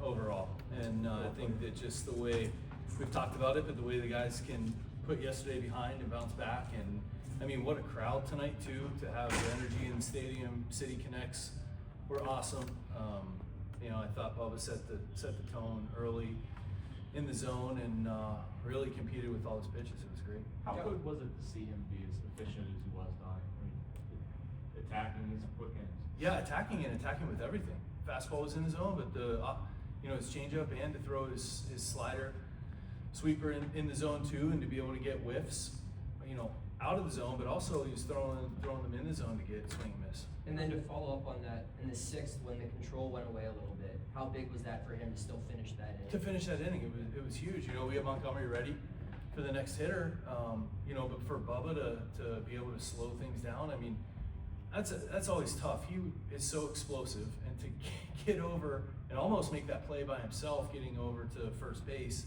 overall. And I think that just the way we've talked about it, but the way the guys can put yesterday behind and bounce back. And I mean, what a crowd tonight too, to have the energy in the stadium. City Connects were awesome. I thought Bubba set the tone early in the zone and really competed with all his pitches. It was great. How good was it to see him be as efficient as he was, Donnie? I mean, attacking his quick ends. Yeah, attacking with everything. Fastball was in the zone, but his changeup and to throw his slider, sweeper in the zone too, and to be able to get whiffs, out of the zone, but also he was throwing them in the zone to get swing and miss. And then to follow up on that, in the sixth, when the control went away a little bit, how big was that for him to still finish that inning? To finish that inning, it was huge. We have Montgomery ready for the next hitter, but for Bubba to be able to slow things down, I mean, that's always tough. He is so explosive, and to get over and almost make that play by himself, getting over to first base,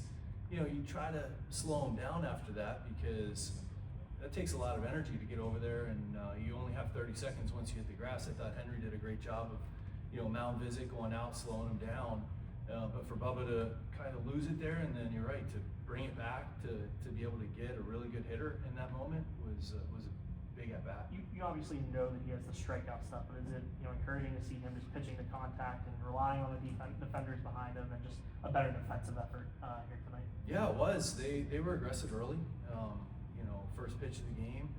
you try to slow him down after that because that takes a lot of energy to get over there, and you only have 30 seconds once you hit the grass. I thought Henry did a great job of, mound visit, going out, slowing him down. But for Bubba to kind of lose it there, and then you're right, to bring it back, to be able to get a really good hitter in that moment was a big at bat. You obviously know that he has the strikeout stuff, but is it encouraging to see him just pitching to contact and relying on the defenders behind him and just a better defensive effort here tonight? Yeah, it was. They were aggressive early. First pitch of the game,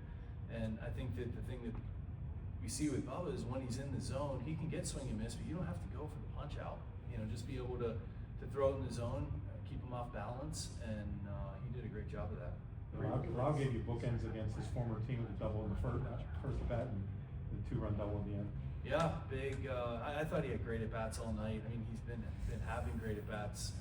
and I think that the thing that we see with Bubba is when he's in the zone, he can get swing and miss, but you don't have to go for the punch out. Just be able to throw it in the zone, keep him off balance, and he did a great job of that. Lau gave you bookends against his former team with a double in the first at bat and the 2-run double in the end. Yeah, big. I thought he had great at bats all night. I mean, he's been having great at bats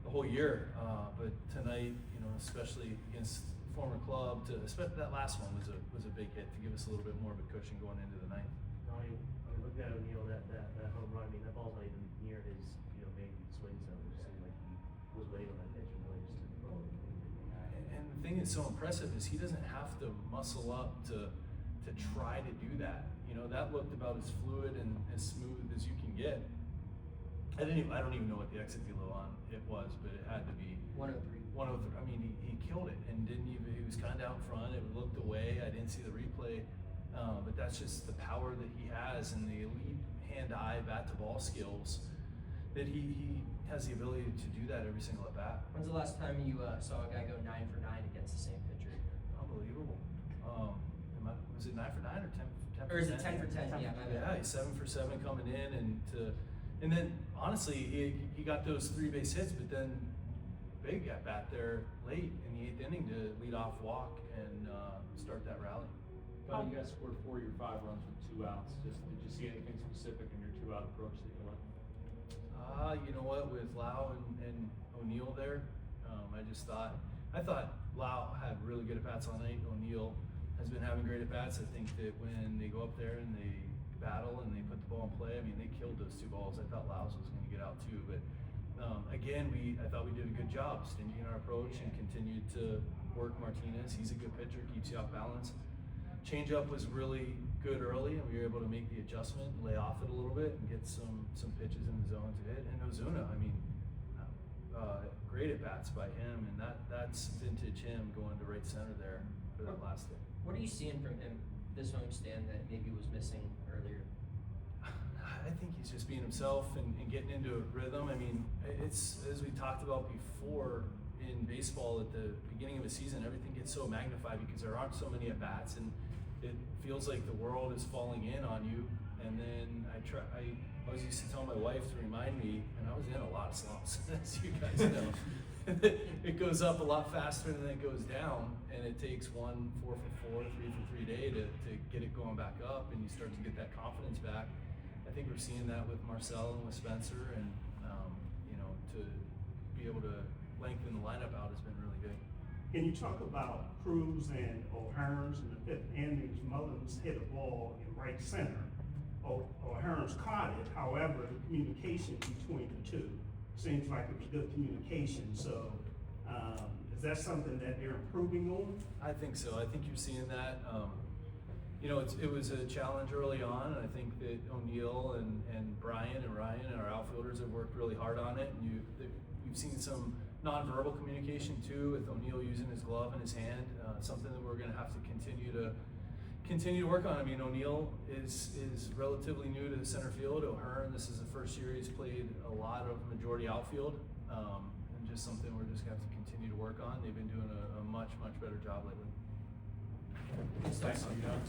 the whole year, but tonight, especially against former club, especially that last one was a big hit to give us a little bit more of a cushion going into the ninth. I mean, look at O'Neill, that home run. I mean, that ball's not even near his, maybe swing zone. It just seemed like he was waiting on that pitch and really just didn't throw it. And the thing that's so impressive is he doesn't have to muscle up to try to do that. That looked about as fluid and as smooth as you can get. I don't even know what the exit velo on it was, but it had to be 103. 103. I mean, he killed it and he was kind of out front. It looked away. I didn't see the replay, but that's just the power that he has and the elite hand-eye bat-to-ball skills that he has the ability to do that every single at bat. When's the last time you saw a guy go 9 for 9 against the same pitcher? Unbelievable. Was it 9 for 9 or 10 for 10? Or is it 10 for 10? Yeah, my bad. Yeah, he's 7 for 7 coming in, and then honestly, he got those 3 base hits, but then big at bat there late in the 8th inning to lead off walk and start that rally. But you guys scored 4 of your 5 runs with 2 outs. Did you see anything specific in your 2-out approach that you liked? You know what, with Lau and O'Neill there, I thought Lau had really good at bats all night. O'Neill has been having great at bats. I think that when they go up there and they battle and they put the ball in play, I mean, they killed those 2 balls. I thought Lau's was going to get out too, but again, I thought we did a good job stingy in our approach and continued to work Martinez. He's a good pitcher, keeps you off balance. Changeup was really good early, and we were able to make the adjustment, lay off it a little bit, and get some pitches in the zone to hit. And Ozuna, I mean, great at bats by him, and that's vintage him going to right center there for that last hit. What are you seeing from him this homestand that maybe was missing earlier? I think he's just being himself and getting into a rhythm. I mean, it's, as we talked about before, in baseball at the beginning of a season, everything gets so magnified because there aren't so many at-bats, and it feels like the world is falling in on you. And then I always used to tell my wife to remind me, and I was in a lot of slumps, as you guys know. It goes up a lot faster than it goes down, and it takes 1 4 for 4, 3 for 3 day to get it going back up, and you start to get that confidence back. I think we're seeing that with Marcel and with Spencer, and to be able to lengthen the lineup out has been really good. Can you talk about Cruz and O'Hearns in the 5th inning? Mullins hit a ball in right center. O'Hearns caught it. However, the communication between the two seems like it was good communication. So, is that something that they're improving on? I think so. I think you're seeing that. you know, it was a challenge early on, and I think that O'Neal and Brian and Ryan and our outfielders have worked really hard on it. And you've seen some nonverbal communication too, with O'Neal using his glove in his hand, something that we're going to have to continue to work on. I mean, O'Neal is relatively new to the center field. O'Hearn, this is the first year he's played a lot of majority outfield, and just something we're just going to have to continue to work on. They've been doing a much better job lately. Thanks. Thank you, Doug.